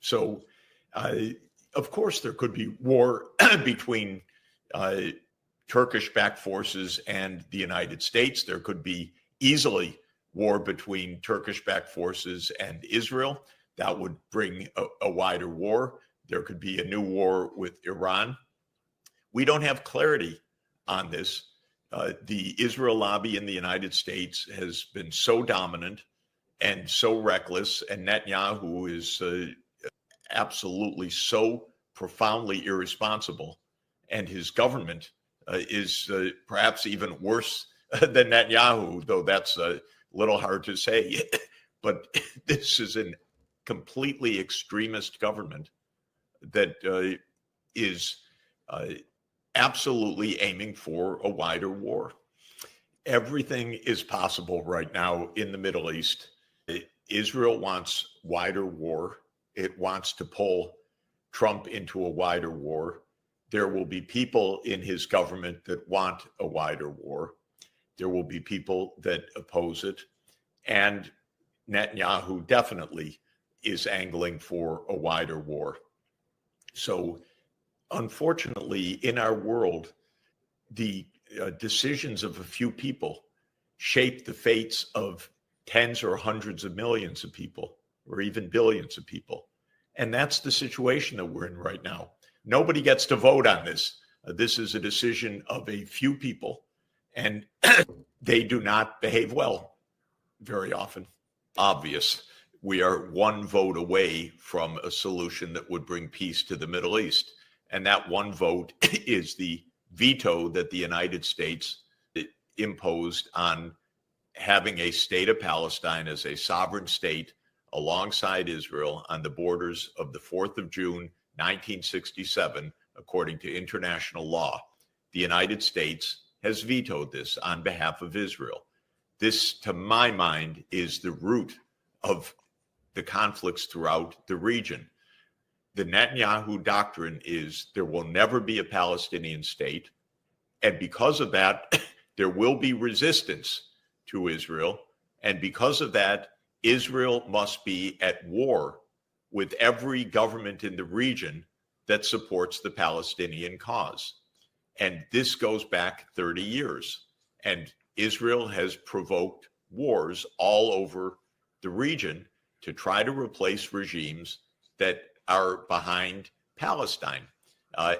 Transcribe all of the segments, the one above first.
So, of course, there could be war between Turkish-backed forces and the United States. There could be easily war between Turkish-backed forces and Israel. That would bring a wider war. There could be a new war with Iran. We don't have clarity on this. The Israel lobby in the United States has been so dominant and so reckless, and Netanyahu is absolutely so profoundly irresponsible, and his government is perhaps even worse than Netanyahu, though that's a little hard to say. But this is a completely extremist government that is absolutely aiming for a wider war. Everything is possible right now in the Middle East. Israel wants wider war. It wants to pull Trump into a wider war. There will be people in his government that want a wider war. There will be people that oppose it. And Netanyahu definitely is angling for a wider war. So, unfortunately, in our world, the decisions of a few people shape the fates of tens or hundreds of millions of people, or even billions of people. And that's the situation that we're in right now. Nobody gets to vote on this. This is a decision of a few people, and they do not behave well very often. Obvious. We are one vote away from a solution that would bring peace to the Middle East. And that one vote is the veto that the United States imposed on having a state of Palestine as a sovereign state alongside Israel on the borders of the 4th of June, 1967, according to international law. The United States has vetoed this on behalf of Israel. This, to my mind, is the root of the conflicts throughout the region. The Netanyahu doctrine is there will never be a Palestinian state. And because of that, there will be resistance to Israel. And because of that, Israel must be at war with every government in the region that supports the Palestinian cause. And this goes back 30 years. And Israel has provoked wars all over the region to try to replace regimes that are behind Palestine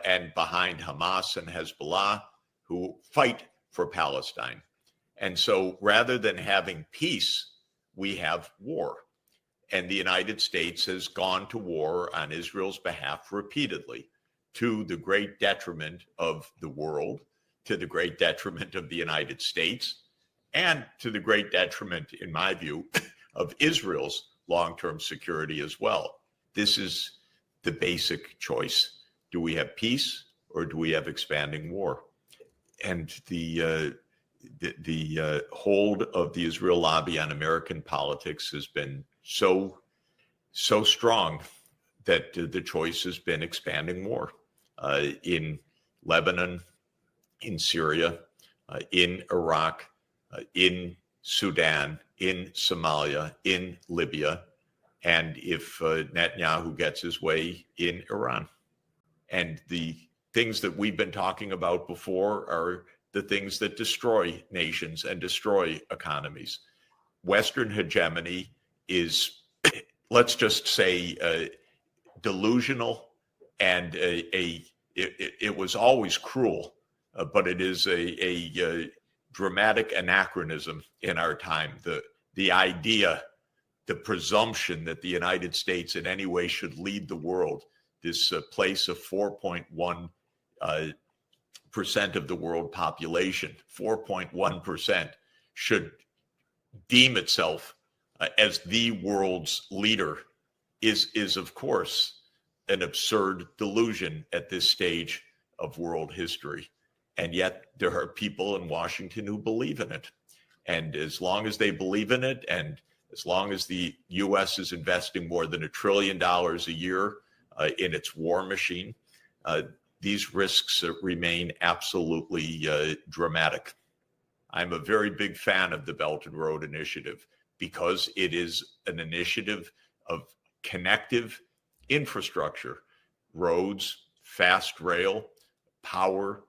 and behind Hamas and Hezbollah, who fight for Palestine. And so rather than having peace, we have war. And the United States has gone to war on Israel's behalf repeatedly, to the great detriment of the world, to the great detriment of the United States, and to the great detriment, in my view, of Israel's long-term security as well. This is the basic choice. Do we have peace or do we have expanding war? And the hold of the Israel lobby on American politics has been so strong that the choice has been expanding war in Lebanon, in Syria, in Iraq, in Sudan, in Somalia, in Libya, and if Netanyahu gets his way, in Iran. And the things that we've been talking about before are the things that destroy nations and destroy economies. Western hegemony is, let's just say, delusional, and it was always cruel, but it is a dramatic anachronism in our time. The idea, the presumption that the United States in any way should lead the world, this place of 4.1% of the world population, 4.1%, should deem itself as the world's leader is of course an absurd delusion at this stage of world history. And yet there are people in Washington who believe in it. And as long as they believe in it, and as long as the U.S. is investing more than $1 trillion a year in its war machine, these risks remain absolutely dramatic. I'm a very big fan of the Belt and Road Initiative because it is an initiative of connective infrastructure, roads, fast rail, power,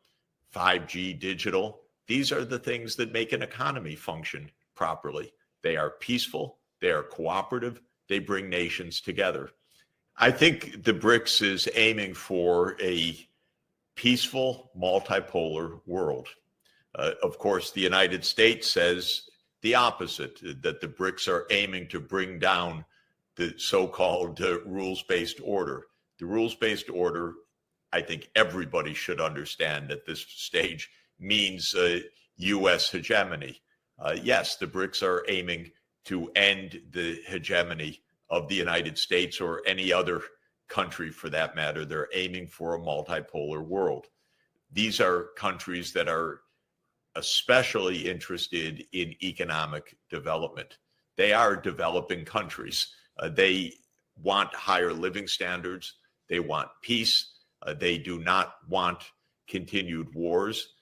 5G digital. These are the things that make an economy function properly. They are peaceful, they are cooperative, they bring nations together. I think the BRICS is aiming for a peaceful, multipolar world. Of course, the United States says the opposite, that the BRICS are aiming to bring down the so-called rules-based order. The rules-based order, I think everybody should understand at this stage, means U.S. hegemony. Yes, the BRICS are aiming to end the hegemony of the United States or any other country for that matter. They're aiming for a multipolar world. These are countries that are especially interested in economic development. They are developing countries. They want higher living standards. They want peace. They do not want continued wars.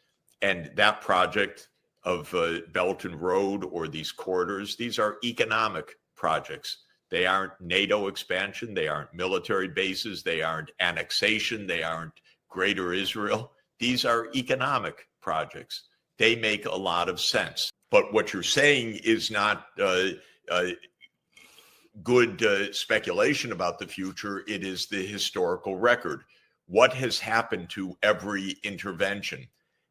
And that project of Belt and Road or these corridors, these are economic projects. They aren't NATO expansion. They aren't military bases. They aren't annexation. They aren't Greater Israel. These are economic projects. They make a lot of sense. But what you're saying is not good speculation about the future. It is the historical record. What has happened to every intervention?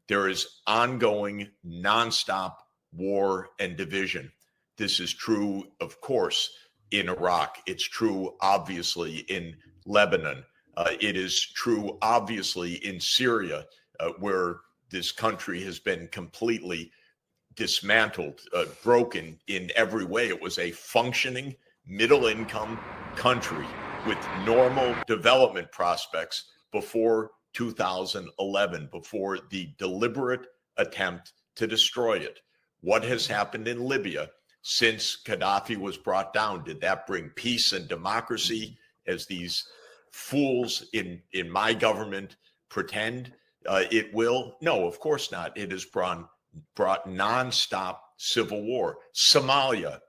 There is ongoing, nonstop war and division. This is true, of course, in Iraq. It's true, obviously, in Lebanon. It is true, obviously, in Syria, where this country has been completely dismantled, broken in every way. It was a functioning middle-income country with normal development prospects before 2011, before the deliberate attempt to destroy it. What has happened in Libya since Gaddafi was brought down? Did that bring peace and democracy, as these fools in my government pretend it will? No, of course not. It has brought nonstop civil war. Somalia,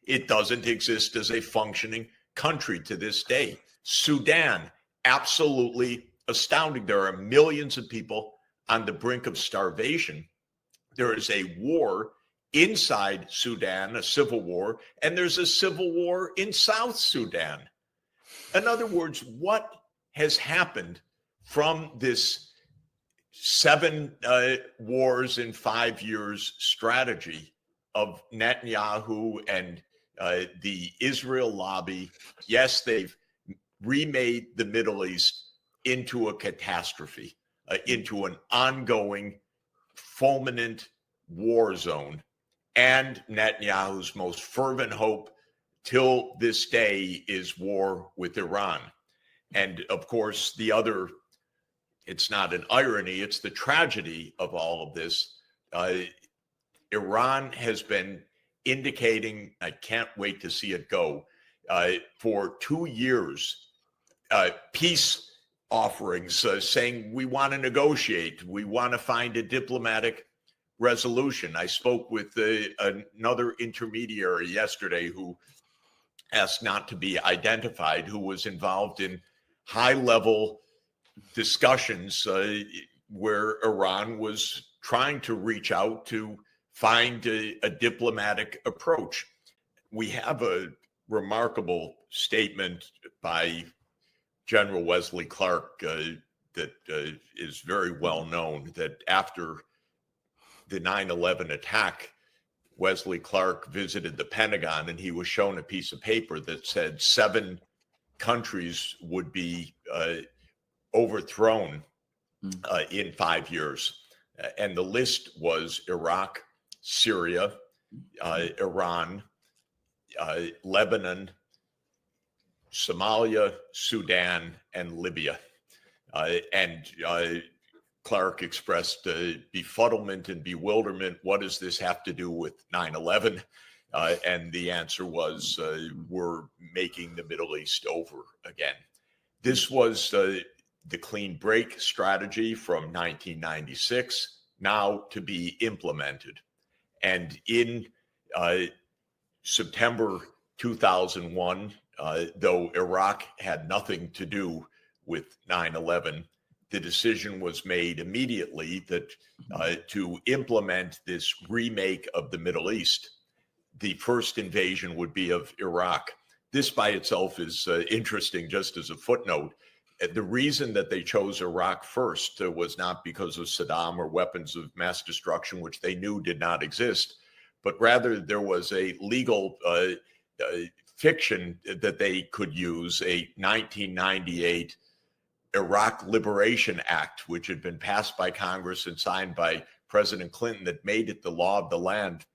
it doesn't exist as a functioning country to this day. Sudan, absolutely astounding. There are millions of people on the brink of starvation. There is a war inside Sudan, a civil war, and there's a civil war in South Sudan. In other words, what has happened from this 7 wars in 5 years strategy of Netanyahu and the Israel lobby? Yes, they've remade the Middle East into a catastrophe, into an ongoing, fulminant war zone. And Netanyahu's most fervent hope till this day is war with Iran. And of course, the other, it's not an irony, it's the tragedy of all of this. Iran has been indicating, I can't wait to see it go, for 2 years, peace offerings, saying we want to negotiate, we want to find a diplomatic resolution. I spoke with another intermediary yesterday who asked not to be identified, who was involved in high-level discussions where Iran was trying to reach out to find a diplomatic approach. We have a remarkable statement by General Wesley Clark that is very well known, that after the 9/11 attack, Wesley Clark visited the Pentagon and he was shown a piece of paper that said 7 countries would be overthrown in 5 years. And the list was Iraq, Syria, Iran, Lebanon, Somalia, Sudan, and Libya. And Clark expressed befuddlement and bewilderment. What does this have to do with 9/11? And the answer was, we're making the Middle East over again. This was the clean break strategy from 1996, now to be implemented. And in September 2001, though Iraq had nothing to do with 9/11. The decision was made immediately that to implement this remake of the Middle East, the first invasion would be of Iraq. This by itself is interesting, just as a footnote. The reason that they chose Iraq first was not because of Saddam or weapons of mass destruction, which they knew did not exist, but rather there was a legal fiction that they could use, a 1998 Iraq Liberation Act, which had been passed by Congress and signed by President Clinton, that made it the law of the land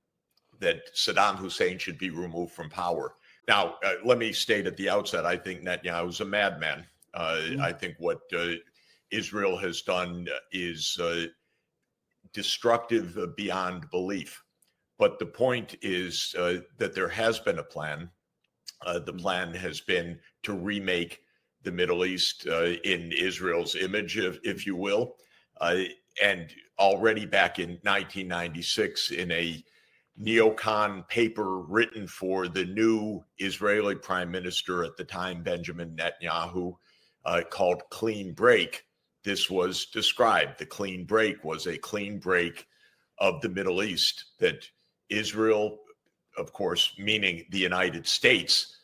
that Saddam Hussein should be removed from power. Now, let me state at the outset, I think Netanyahu is a madman. I think what Israel has done is destructive beyond belief. But the point is that there has been a plan. The plan has been to remake the Middle East in Israel's image, if you will. And already back in 1996, in a neocon paper written for the new Israeli prime minister at the time, Benjamin Netanyahu, called Clean Break, this was described. The clean break was a clean break of the Middle East, that Israel, of course, meaning the United States,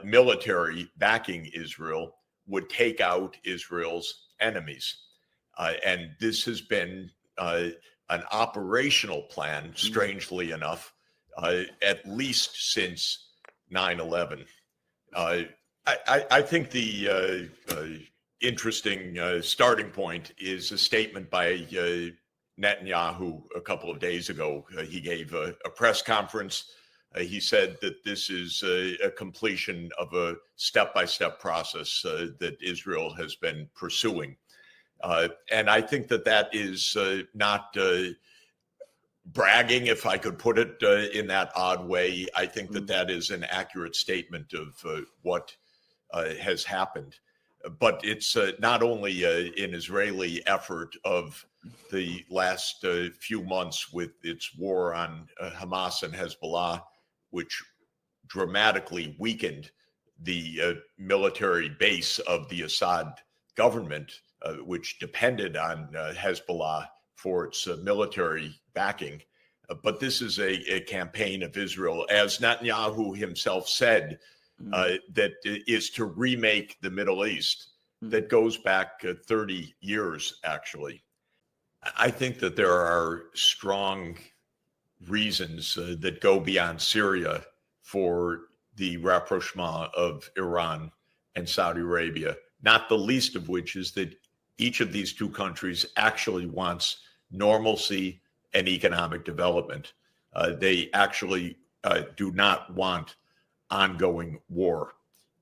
military backing Israel, would take out Israel's enemies. And this has been an operational plan, strangely enough, at least since 9/11. I think the interesting starting point is a statement by Netanyahu a couple of days ago. He gave a press conference. He said that this is a completion of a step-by-step process that Israel has been pursuing. And I think that that is not bragging, if I could put it in that odd way. I think that that is an accurate statement of what has happened. But it's not only an Israeli effort of the last few months with its war on Hamas and Hezbollah, which dramatically weakened the military base of the Assad government, which depended on Hezbollah for its military backing. But this is a campaign of Israel, as Netanyahu himself said, that is to remake the Middle East, that goes back 30 years, actually. I think that there are strong reasons that go beyond Syria for the rapprochement of Iran and Saudi Arabia, not the least of which is that each of these two countries actually wants normalcy and economic development. They actually do not want ongoing war.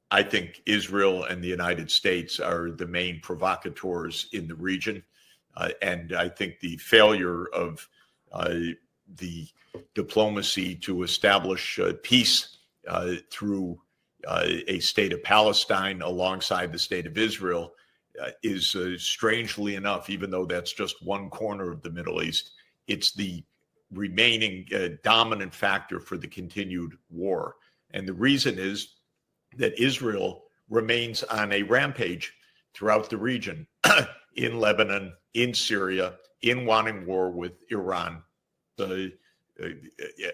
I think Israel and the United States are the main provocateurs in the region. And I think the failure of the diplomacy to establish peace through a state of Palestine alongside the state of Israel is strangely enough, even though that's just one corner of the Middle East, it's the remaining dominant factor for the continued war. And the reason is that Israel remains on a rampage throughout the region, in Lebanon, in Syria, in wanting war with Iran. The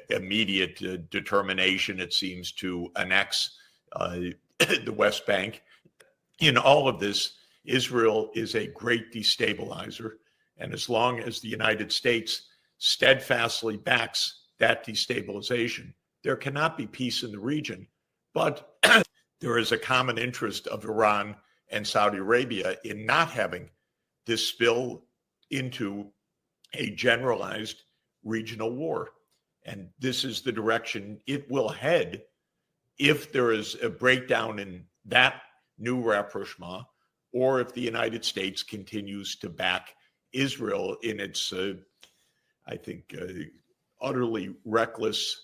immediate determination, it seems, to annex the West Bank. In all of this, Israel is a great destabilizer. And as long as the United States steadfastly backs that destabilization, there cannot be peace in the region. But there is a common interest of Iran and Saudi Arabia in not having this spill into a generalized regional war. And this is the direction it will head if there is a breakdown in that new rapprochement, or if the United States continues to back Israel in its, I think, utterly reckless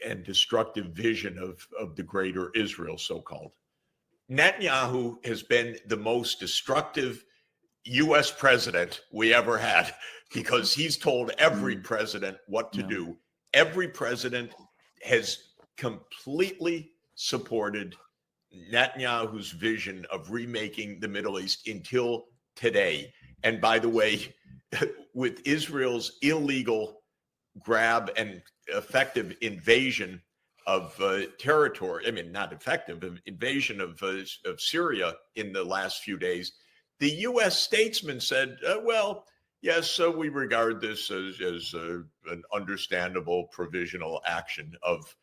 and destructive vision of the greater Israel, so-called. Netanyahu has been the most destructive U.S. president we ever had, because he's told every president what to do. Every president has completely supported Netanyahu's vision of remaking the Middle East until today. And by the way, with Israel's illegal grab and effective invasion of territory, I mean, not effective, invasion of Syria in the last few days, the U.S. statesman said, well, yes, so we regard this as an understandable provisional action of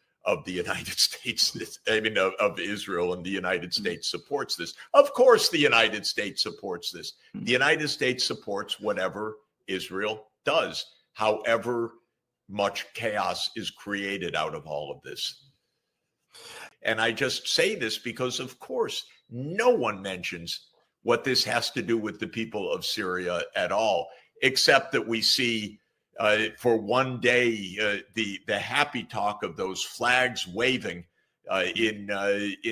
the United States, I mean, of Israel, and the United States supports this. Of course, the United States supports this. The United States supports whatever Israel does, however much chaos is created out of all of this. And I just say this because, of course, no one mentions what this has to do with the people of Syria at all, except that we see for one day the happy talk of those flags waving in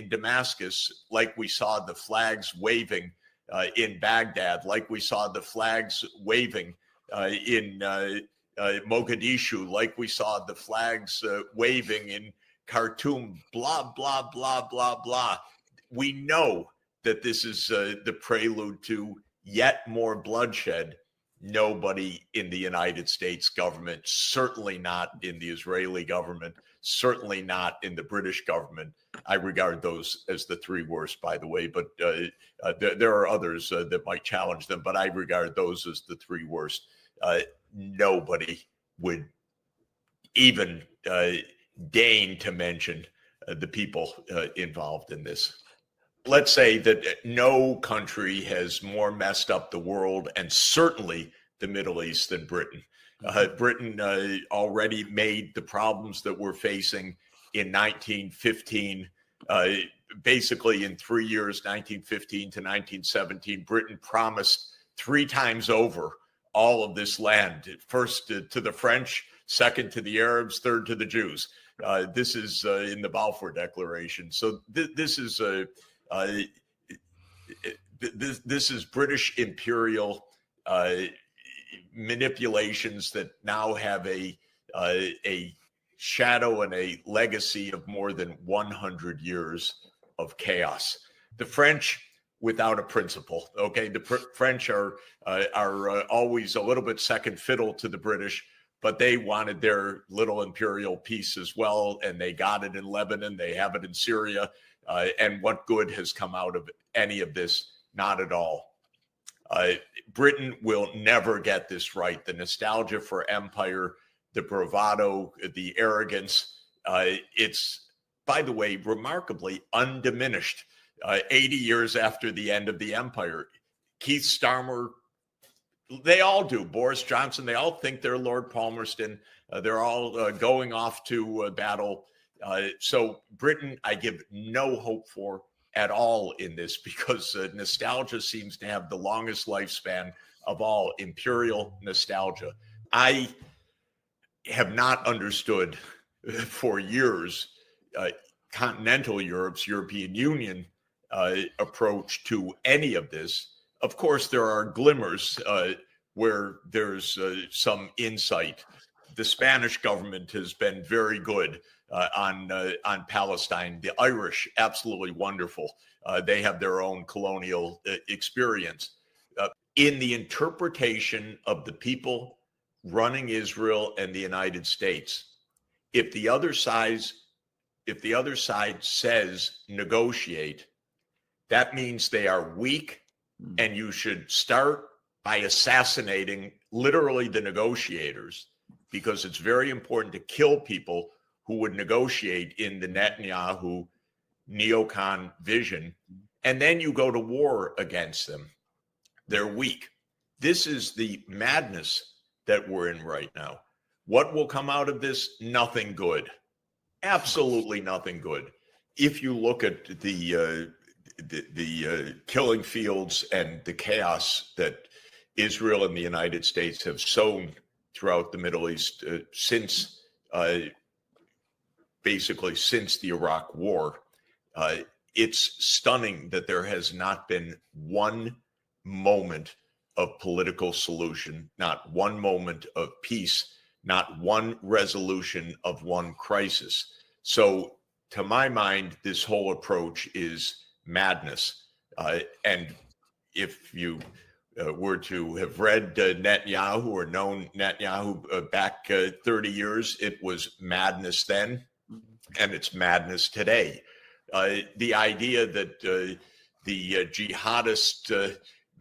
Damascus, like we saw the flags waving in Baghdad, like we saw the flags waving in Mogadishu, like we saw the flags waving in Khartoum, blah, blah, blah, blah, blah. We know that this is the prelude to yet more bloodshed. Nobody in the United States government, certainly not in the Israeli government, certainly not in the British government. I regard those as the three worst, by the way, but there are others that might challenge them, but I regard those as the three worst. Nobody would even deign to mention the people involved in this. Let's say that no country has more messed up the world, and certainly the Middle East, than Britain. Britain already made the problems that we're facing in 1915. Basically, in 3 years, 1915 to 1917, Britain promised 3 times over all of this land. First to the French, second to the Arabs, third to the Jews. This is in the Balfour Declaration. So this is this is British imperial manipulations that now have a shadow and a legacy of more than 100 years of chaos. The French, without a principle, okay? The French are always a little bit second fiddle to the British, but they wanted their little imperial peace as well, and they got it in Lebanon. They have it in Syria. And what good has come out of any of this? Not at all. Britain will never get this right. The nostalgia for empire, the bravado, the arrogance, it's, by the way, remarkably undiminished. 80 years after the end of the empire, Keith Starmer, they all do. Boris Johnson, they all think they're Lord Palmerston. They're all going off to battle. So Britain, I give no hope for at all in this, because nostalgia seems to have the longest lifespan of all, imperial nostalgia. I have not understood for years continental Europe's European Union approach to any of this. Of course, there are glimmers where there's some insight. The Spanish government has been very good on Palestine. The Irish, absolutely wonderful. They have their own colonial experience. In the interpretation of the people running Israel and the United States, if the other side says negotiate, that means they are weak, and you should start by assassinating literally the negotiators, because it's very important to kill people who would negotiate in the Netanyahu neocon vision, and then you go to war against them. They're weak. This is the madness that we're in right now. What will come out of this? Nothing good. Absolutely nothing good. If you look at the killing fields and the chaos that Israel and the United States have sown throughout the Middle East basically since the Iraq War, it's stunning that there has not been one moment of political solution, not one moment of peace, not one resolution of one crisis. So to my mind, this whole approach is madness. And if you were to have read Netanyahu or known Netanyahu back 30 years, it was madness then, and it's madness today. The idea that the jihadist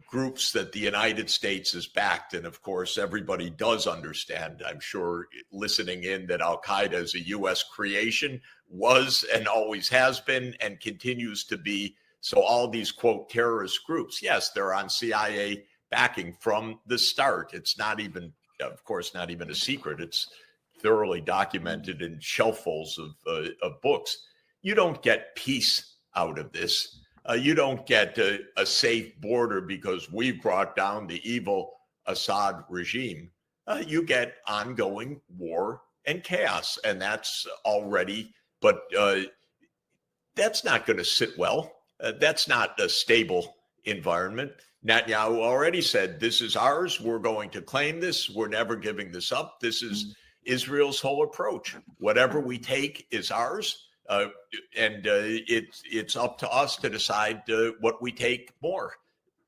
groups that the United States has backed, and of course everybody does understand, I'm sure listening in, that Al-Qaeda is a U.S. creation, was and always has been and continues to be. So all these, quote, terrorist groups, yes, they're on CIA backing from the start. It's not even, of course, not even a secret. It's thoroughly documented in shelffuls of books. You don't get peace out of this. You don't get a safe border because we brought down the evil Assad regime. You get ongoing war and chaos, and that's already, but that's not going to sit well. That's not a stable environment. Netanyahu already said, this is ours. We're going to claim this. We're never giving this up. This is Israel's whole approach. Whatever we take is ours. And it's up to us to decide what we take more.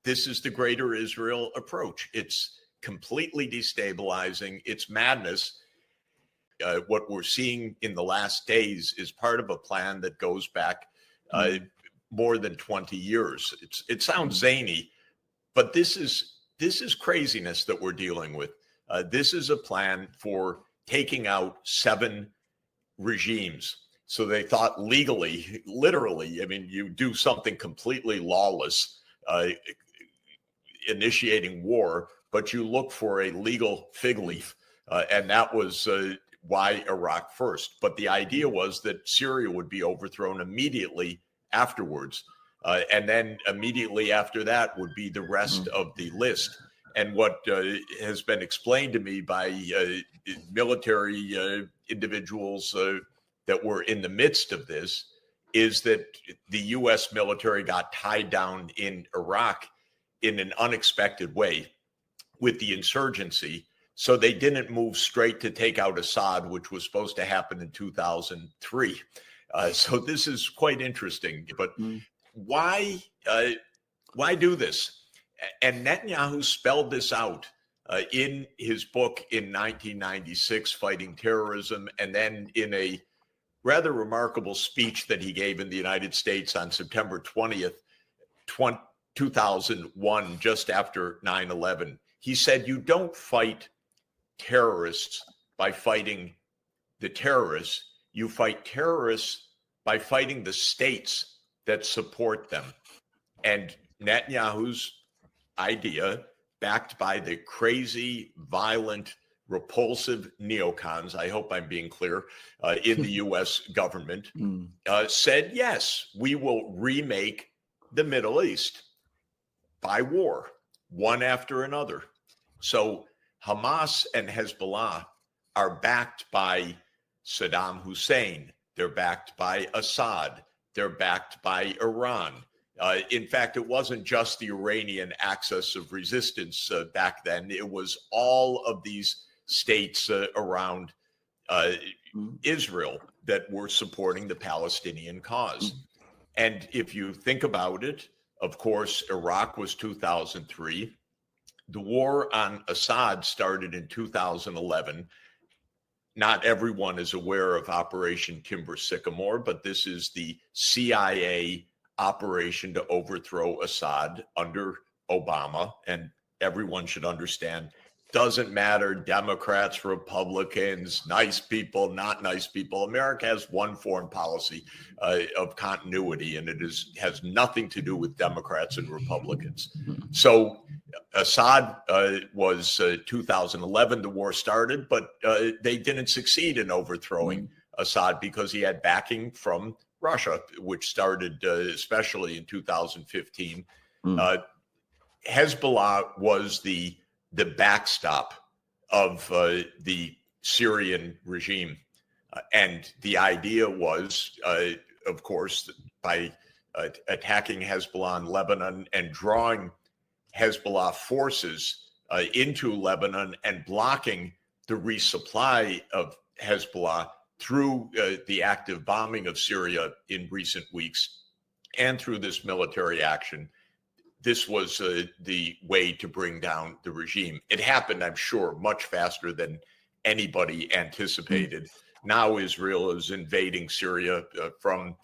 This is the greater Israel approach. It's completely destabilizing. It's madness. What we're seeing in the last days is part of a plan that goes back more than 20 years. It sounds zany, but this is craziness that we're dealing with. This is a plan for taking out 7 regimes. So they thought legally, literally, I mean, you do something completely lawless, initiating war, but you look for a legal fig leaf. And that was why Iraq first. But the idea was that Syria would be overthrown immediately afterwards. And then immediately after that would be the rest of the list. And what has been explained to me by military individuals that were in the midst of this is that the U.S. military got tied down in Iraq in an unexpected way with the insurgency. So they didn't move straight to take out Assad, which was supposed to happen in 2003. So this is quite interesting. But why do this? And Netanyahu spelled this out in his book in 1996, Fighting Terrorism, and then in a rather remarkable speech that he gave in the United States on September 20th, 2001, just after 9/11. He said, you don't fight terrorists by fighting the terrorists. You fight terrorists by fighting the states that support them. And Netanyahu's idea, backed by the crazy, violent, repulsive neocons, I hope I'm being clear, in the U.S. government, said, yes, we will remake the Middle East by war, one after another. So Hamas and Hezbollah are backed by Saddam Hussein. They're backed by Assad. They're backed by Iran. In fact, it wasn't just the Iranian axis of resistance back then. It was all of these states around Israel that were supporting the Palestinian cause. And if you think about it, of course, Iraq was 2003. The war on Assad started in 2011. Not everyone is aware of Operation Timber Sycamore, but this is the CIA operation to overthrow Assad under Obama. And everyone should understand, doesn't matter, Democrats, Republicans, nice people, not nice people. America has one foreign policy of continuity, and it has nothing to do with Democrats and Republicans. So Assad was 2011, the war started, but they didn't succeed in overthrowing Assad because he had backing from Russia, which started especially in 2015. Hezbollah was the backstop of the Syrian regime. And the idea was, of course, by attacking Hezbollah in Lebanon and drawing Hezbollah forces into Lebanon and blocking the resupply of Hezbollah through the active bombing of Syria in recent weeks and through this military action, this was the way to bring down the regime. It happened, I'm sure, much faster than anybody anticipated. Now Israel is invading Syria from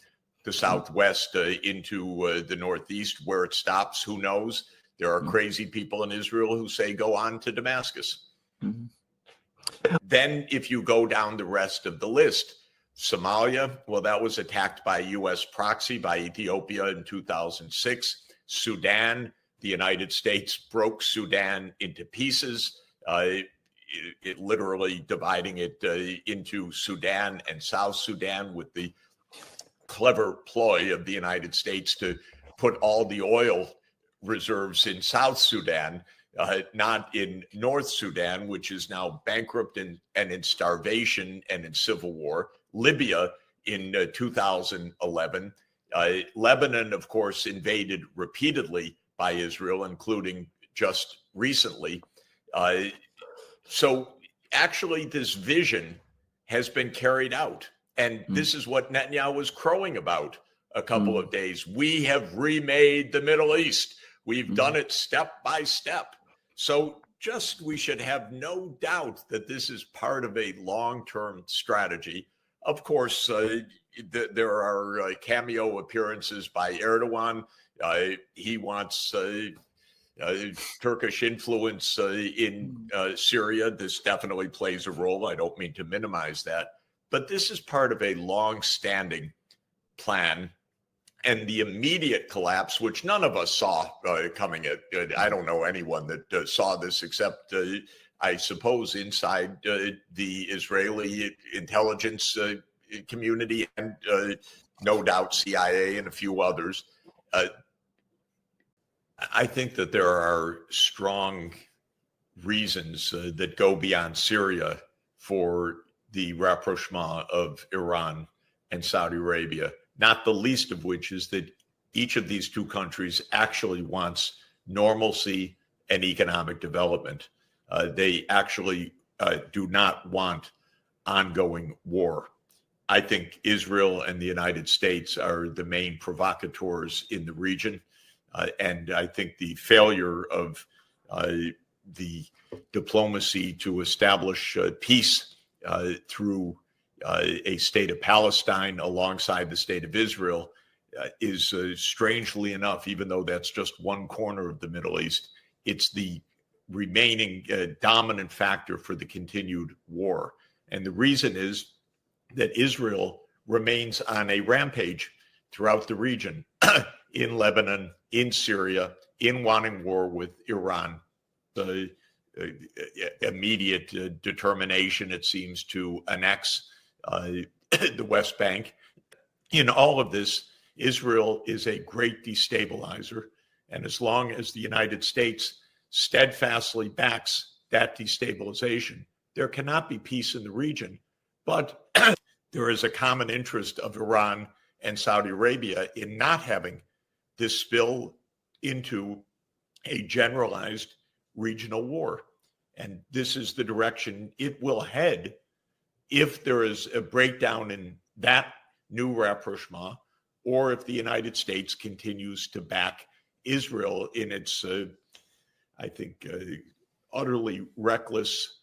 the southwest into the northeast. Where it stops, who knows? There are crazy people in Israel who say go on to Damascus. Then if you go down the rest of the list, Somalia, well, that was attacked by U.S. proxy by Ethiopia in 2006. Sudan, the United States broke Sudan into pieces, it literally dividing it into Sudan and South Sudan, with the clever ploy of the United States to put all the oil reserves in South Sudan, not in North Sudan, which is now bankrupt and in starvation and in civil war. Libya in 2011. Lebanon, of course, invaded repeatedly by Israel, including just recently. So actually, this vision has been carried out. And this is what Netanyahu was crowing about a couple of days. We have remade the Middle East. We've done it step by step. So we should have no doubt that this is part of a long-term strategy. Of course, there are cameo appearances by Erdogan. He wants Turkish influence in Syria. This definitely plays a role. I don't mean to minimize that. But this is part of a long-standing plan. And the immediate collapse, which none of us saw coming. I don't know anyone that saw this except, I suppose, inside the Israeli intelligence community and no doubt CIA and a few others. I think that there are strong reasons that go beyond Syria for the rapprochement of Iran and Saudi Arabia, not the least of which is that each of these two countries actually wants normalcy and economic development. They actually do not want ongoing war. I think Israel and the United States are the main provocateurs in the region. And I think the failure of the diplomacy to establish peace through a state of Palestine alongside the state of Israel is strangely enough, even though that's just one corner of the Middle East, it's the remaining dominant factor for the continued war. And the reason is that Israel remains on a rampage throughout the region, in Lebanon, in Syria, in wanting war with Iran. The immediate determination, it seems, to annex the West Bank. In all of this, Israel is a great destabilizer. And as long as the United States steadfastly backs that destabilization, there cannot be peace in the region. But there is a common interest of Iran and Saudi Arabia in not having this spill into a generalized regional war. And this is the direction it will head if there is a breakdown in that new rapprochement, or if the United States continues to back Israel in its, I think, utterly reckless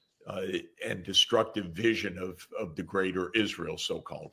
and destructive vision of the greater Israel, so-called.